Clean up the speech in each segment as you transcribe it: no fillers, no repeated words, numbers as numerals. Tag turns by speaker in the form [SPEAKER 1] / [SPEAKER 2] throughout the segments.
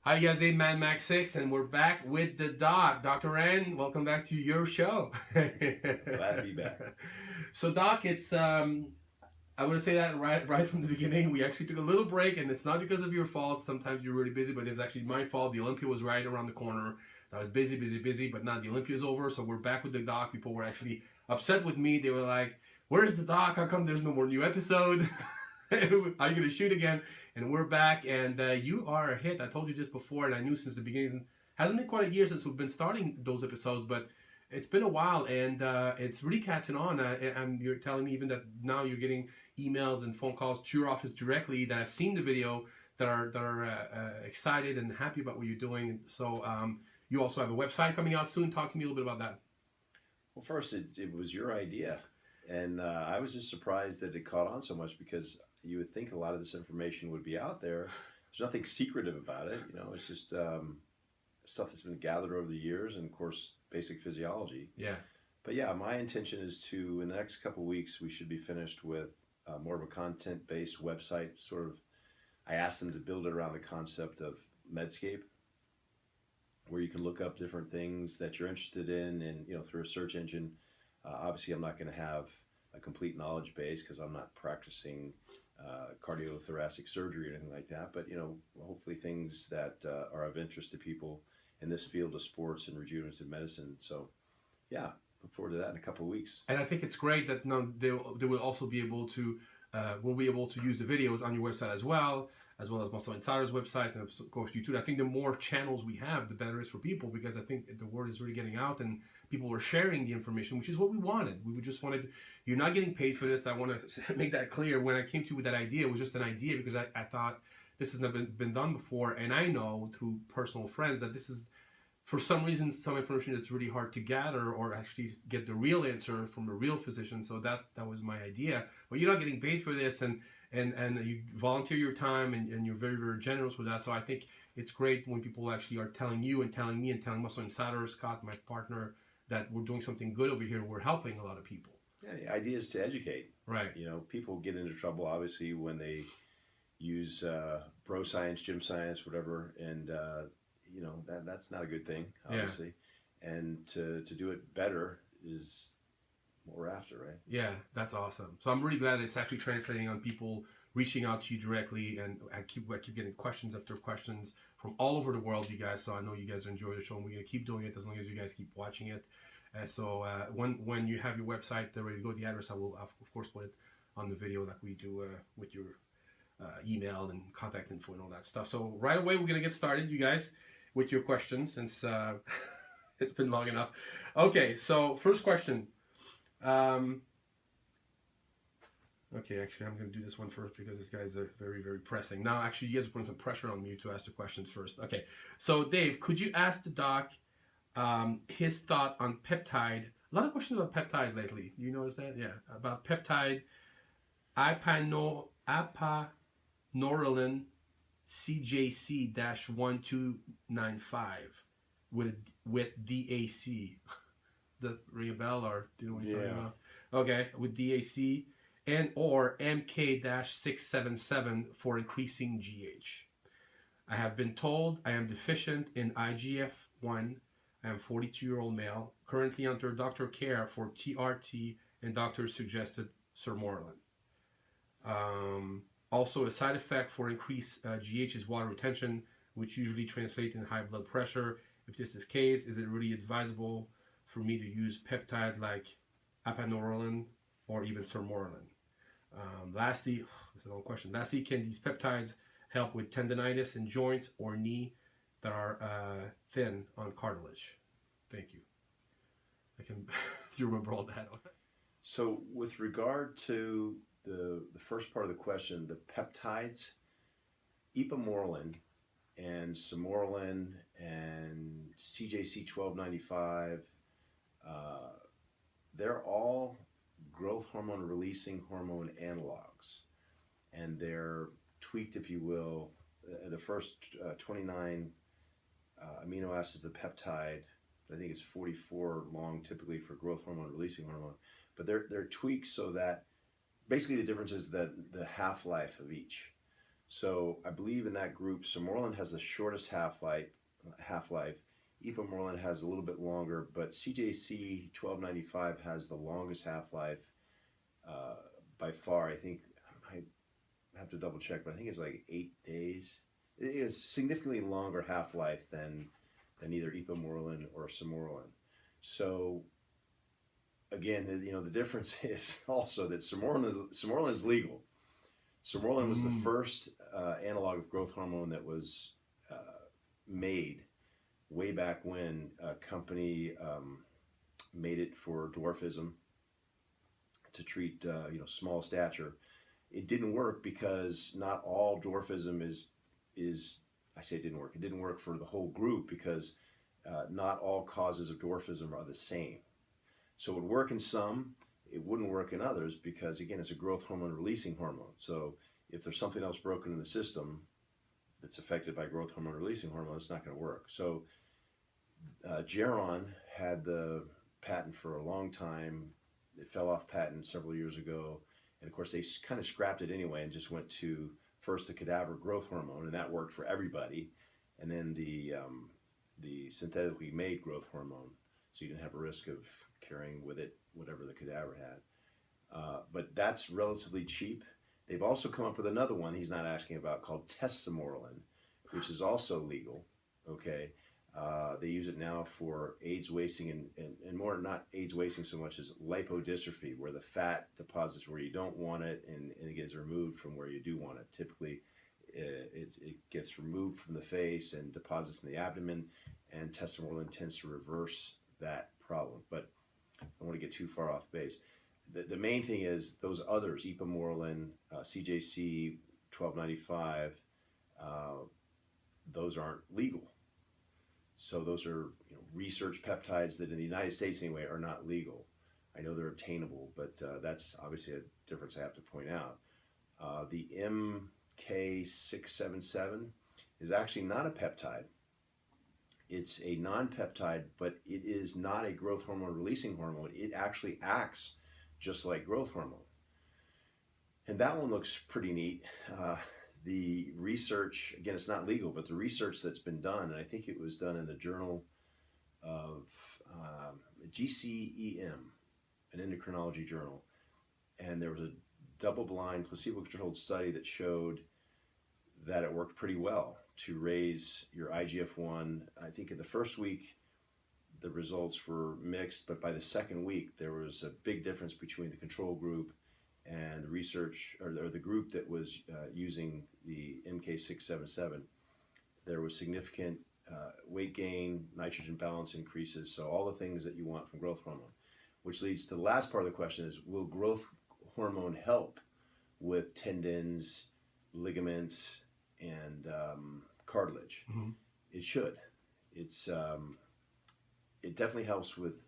[SPEAKER 1] Hi, you guys, Dave Mad Max 6, and we're back with the doc. Dr. N, welcome back to your show.
[SPEAKER 2] Glad to be back.
[SPEAKER 1] So, Doc, I want to say that right from the beginning. We actually took a little break, and it's not because of your fault. Sometimes you're really busy, but it's actually my fault. The Olympia was right around the corner. I was busy, but now the Olympia's over, so we're back with the doc. People were actually upset with me. They were like, "Where's the doc? How come there's no more new episode? Are you going to shoot again?" And we're back, and you are a hit. I told you just before, and I knew since the beginning. Hasn't been quite a year since we've been starting those episodes, but it's been a while, and it's really catching on. And you're telling me even that now you're getting emails and phone calls to your office directly that have seen the video that are excited and happy about what you're doing. So you also have a website coming out soon. Talk to me a little bit about that.
[SPEAKER 2] Well, first, it was your idea, and I was just surprised that it caught on so much because you would think a lot of this information would be out there. There's nothing secretive about it, it's just stuff that's been gathered over the years, and of course, basic physiology.
[SPEAKER 1] Yeah.
[SPEAKER 2] But yeah, my intention is to, in the next couple of weeks, we should be finished with more of a content-based website. Sort of, I asked them to build it around the concept of Medscape, where you can look up different things that you're interested in, and through a search engine. Obviously, I'm not going to have a complete knowledge base because I'm not practicing cardiothoracic surgery or anything like that. But hopefully things that are of interest to people in this field of sports and regenerative medicine. So yeah, look forward to that in a couple of weeks.
[SPEAKER 1] And I think it's great that now they will also be able to we'll be able to use the videos on your website as well as Muscle Insider's website and of course YouTube. I think the more channels we have, the better it is for people because I think the word is really getting out and people are sharing the information, which is what we wanted. We just wanted. You're not getting paid for this. I want to make that clear. When I came to you with that idea, it was just an idea because I thought this has never been done before, and I know through personal friends that this is for some reason some information that's really hard to gather or actually get the real answer from a real physician. So that was my idea. But you're not getting paid for this, and you volunteer your time, and you're very generous with that. So I think it's great when people actually are telling you and telling me and telling Muscle Insider, Scott, my partner, that we're doing something good over here. We're helping a lot of people.
[SPEAKER 2] Yeah, the idea is to educate.
[SPEAKER 1] Right.
[SPEAKER 2] People get into trouble obviously when they use bro science, gym science, whatever, and that's not a good thing, obviously. Yeah. And to do it better is what we're after, right?
[SPEAKER 1] Yeah, that's awesome. So I'm really glad it's actually translating on people reaching out to you directly, and I keep getting questions after questions from all over the world, you guys. So I know you guys enjoy the show, and we're gonna keep doing it as long as you guys keep watching it. So when you have your website ready to go, the address I will of course put it on the video like we do with your email and contact info and all that stuff. So right away we're gonna get started, you guys, with your questions since it's been long enough. Okay, so first question. Um, okay, actually, I'm going to do this one first because this guy's very pressing. Now, actually, you guys are putting some pressure on me to ask the questions first. Okay, so Dave, could you ask the doc his thought on peptide? A lot of questions about peptide lately. You notice that? Yeah, about peptide apanoreline CJC-1295 with DAC. The ring a bell, or do you know what he's talking about? Okay, with DAC and or MK-677 for increasing GH. I have been told I am deficient in IGF-1. I am 42-year-old male, currently under doctor care for TRT and doctor suggested sermorelin. Also, a side effect for increased GH is water retention, which usually translates in high blood pressure. If this is the case, is it really advisable for me to use peptide like apanoreline or even sermorelin? Lastly, this is a long question. Lastly, can these peptides help with tendonitis in joints or knee that are thin on cartilage? Thank you. I can you remember all that.
[SPEAKER 2] So with regard to the first part of the question, the peptides, ipamorelin and sermorelin and CJC-1295, they're all growth hormone releasing hormone analogs, and they're tweaked, if you will. The first 29 amino acids, the peptide, I think it's 44 long typically for growth hormone releasing hormone, but they're tweaked so that basically the difference is that the half-life of each. So I believe in that group, Sermorelin has the shortest half-life. Ipamorelin has a little bit longer, but CJC 1295 has the longest half-life by far. I think I have to double check, but I think it's like 8 days. It's significantly longer half-life than either Ipamorelin or Sermorelin. So again, the difference is also that Sermorelin is legal. Sermorelin was the first analog of growth hormone that was made way back when. A company made it for dwarfism to treat small stature. It didn't work because not all dwarfism is. I say it didn't work. It didn't work for the whole group because not all causes of dwarfism are the same. So it would work in some, it wouldn't work in others because, again, it's a growth hormone releasing hormone. So if there's something else broken in the system that's affected by growth hormone releasing hormone, it's not going to work. So Geron had the patent for a long time. It fell off patent several years ago. And of course, they kind of scrapped it anyway and just went to first the cadaver growth hormone, and that worked for everybody. And then the synthetically made growth hormone, so you didn't have a risk of carrying with it whatever the cadaver had. But that's relatively cheap. They've also come up with another one he's not asking about called Tesamorelin, which is also legal. Okay, they use it now for AIDS wasting and more, not AIDS wasting so much as lipodystrophy, where the fat deposits where you don't want it and it gets removed from where you do want it. Typically, it gets removed from the face and deposits in the abdomen, and Tesamorelin tends to reverse that problem. But I don't want to get too far off base. The main thing is those others, Ipamorelin, CJC 1295, those aren't legal. So those are research peptides that in the United States anyway are not legal. I know they're obtainable, but that's obviously a difference I have to point out. The MK677 is actually not a peptide. It's a non-peptide, but it is not a growth hormone releasing hormone. It actually acts just like growth hormone. And that one looks pretty neat. The research, again, it's not legal, but the research that's been done, and I think it was done in the journal of GCEM, an endocrinology journal, and there was a double-blind, placebo-controlled study that showed that it worked pretty well to raise your IGF-1. I think in the first week, the results were mixed, but by the second week, there was a big difference between the control group and the research, or the group that was using the MK677. There was significant weight gain, nitrogen balance increases, so all the things that you want from growth hormone. Which leads to the last part of the question is, will growth hormone help with tendons, ligaments, and cartilage? Mm-hmm. It should. It definitely helps with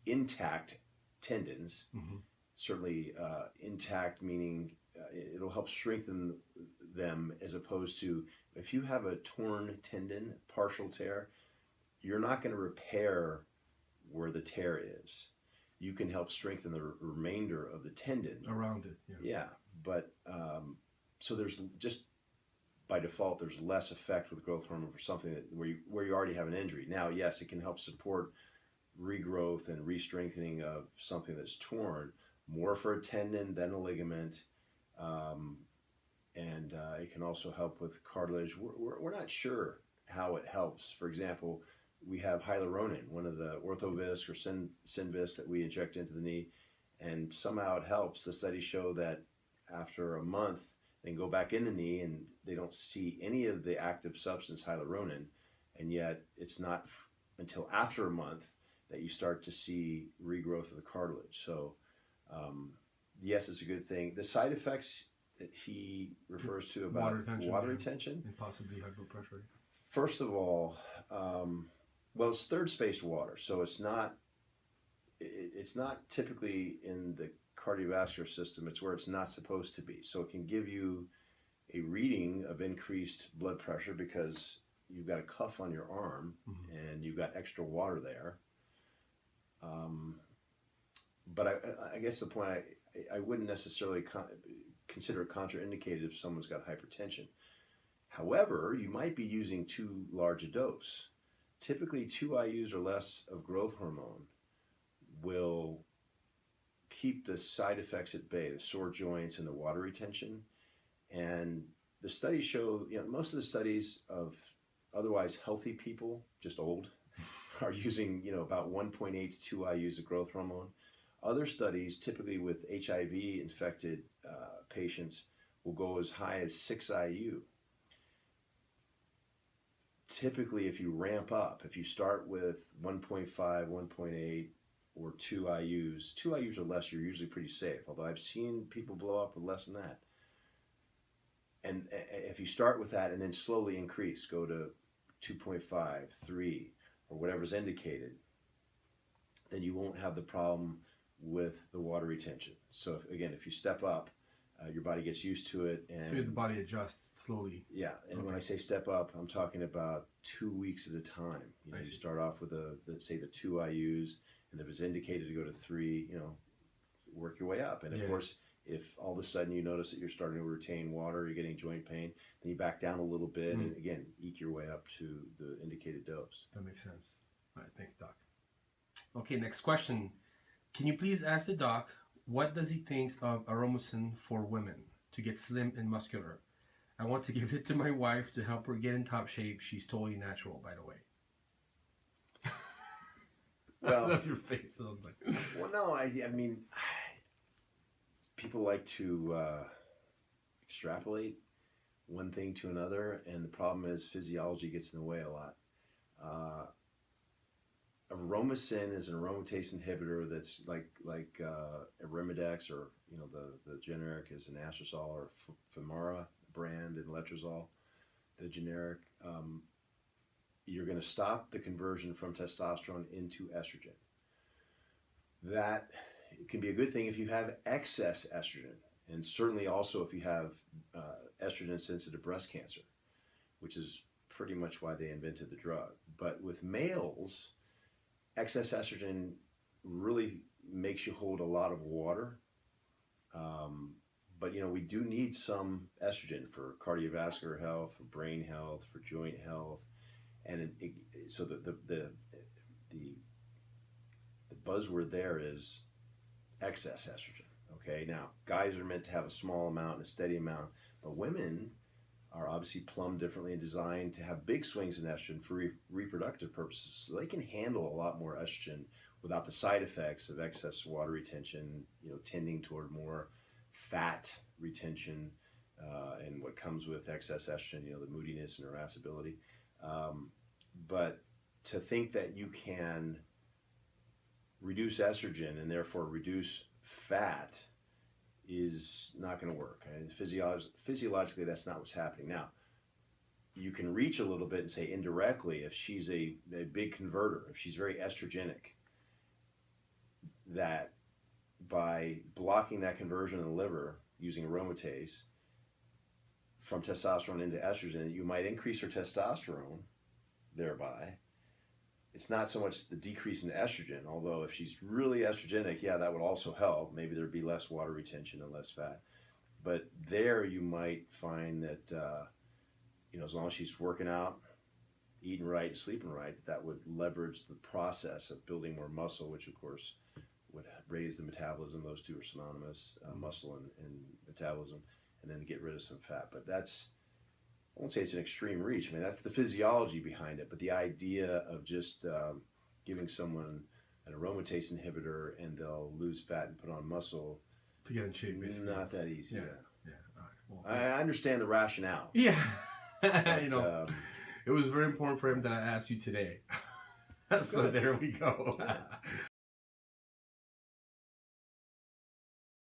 [SPEAKER 2] intact tendons. Mm-hmm. Certainly intact, meaning it'll help strengthen them, as opposed to if you have a torn tendon, partial tear, you're not going to repair where the tear is. You can help strengthen the remainder of the tendon.
[SPEAKER 1] Around it, yeah.
[SPEAKER 2] Yeah, but so there's just, by default, there's less effect with growth hormone for something where you already have an injury. Now, yes, it can help support regrowth and re-strengthening of something that's torn, more for a tendon than a ligament, and it can also help with cartilage. We're not sure how it helps. For example, we have hyaluronan, one of the Orthovisc or Synvisc that we inject into the knee, and somehow it helps. The studies show that after a month, they can go back in the knee and they don't see any of the active substance hyaluronan, and yet it's not until after a month that you start to see regrowth of the cartilage. So yes, it's a good thing. The side effects that he refers to about water retention
[SPEAKER 1] and possibly high blood pressure.
[SPEAKER 2] First of all, well, it's third spaced water, so it's not typically in the cardiovascular system. It's where it's not supposed to be. So it can give you a reading of increased blood pressure because you've got a cuff on your arm, mm-hmm. and you've got extra water there. But I guess the point, I wouldn't necessarily consider it contraindicated if someone's got hypertension. However, you might be using too large a dose. Typically, 2 IUs or less of growth hormone will keep the side effects at bay, the sore joints and the water retention. And the studies show, most of the studies of otherwise healthy people, just old, are using, about 1.8 to 2 IUs of growth hormone. Other studies, typically with HIV infected patients, will go as high as 6 IU. Typically, if you ramp up, if you start with 1.5, 1.8, or 2 IUs, 2 IUs or less, you're usually pretty safe. Although I've seen people blow up with less than that. And if you start with that and then slowly increase, go to 2.5, 3, or whatever's indicated, then you won't have the problem with the water retention. So if you step up, your body gets used to it, and
[SPEAKER 1] so the body adjusts slowly.
[SPEAKER 2] Yeah, and when I say step up, I'm talking about 2 weeks at a time. You start off with let's say the 2 IUs, and if it's indicated to go to 3, work your way up. And of course, if all of a sudden you notice that you're starting to retain water, you're getting joint pain, then you back down a little bit, and again, eke your way up to the indicated dose.
[SPEAKER 1] That makes sense. All right, thanks, Doc. Okay, next question. Can you please ask the doc, what does he think of Aromasin for women to get slim and muscular? I want to give it to my wife to help her get in top shape. She's totally natural, by the way.
[SPEAKER 2] Well,
[SPEAKER 1] I love your face.
[SPEAKER 2] Well, no, I mean, people like to extrapolate one thing to another, and the problem is physiology gets in the way a lot. Aromasin is an aromatase inhibitor that's like Arimidex, or the generic is an Anastrozole or Femara brand, and Letrozole, the generic. You're going to stop the conversion from testosterone into estrogen. That can be a good thing if you have excess estrogen, and certainly also if you have estrogen-sensitive breast cancer, which is pretty much why they invented the drug. But with males, excess estrogen really makes you hold a lot of water. But we do need some estrogen for cardiovascular health, for brain health, for joint health, and so the buzzword there is excess estrogen. Okay, now guys are meant to have a small amount and a steady amount, but women are obviously plumbed differently and designed to have big swings in estrogen for reproductive purposes, so they can handle a lot more estrogen without the side effects of excess water retention, tending toward more fat retention, and what comes with excess estrogen, the moodiness and irascibility. But to think that you can reduce estrogen and therefore reduce fat is not going to work. And physiologically, that's not what's happening. Now, you can reach a little bit and say indirectly, if she's a big converter, if she's very estrogenic, that by blocking that conversion in the liver using aromatase from testosterone into estrogen, you might increase her testosterone thereby. It's not so much the decrease in estrogen, although if she's really estrogenic, that would also help. Maybe there'd be less water retention and less fat. But there you might find that, as long as she's working out, eating right, sleeping right, that would leverage the process of building more muscle, which of course would raise the metabolism. Those two are synonymous, muscle and metabolism, and then get rid of some fat. But that's, I won't say it's an extreme reach. I mean, that's the physiology behind it. But the idea of just giving someone an aromatase inhibitor and they'll lose fat and put on muscle
[SPEAKER 1] to get in shape, basically,
[SPEAKER 2] not that easy.
[SPEAKER 1] Yeah. All right. Well,
[SPEAKER 2] I understand the rationale.
[SPEAKER 1] Yeah.
[SPEAKER 2] But,
[SPEAKER 1] it was very important for him that I asked you today. So there we go.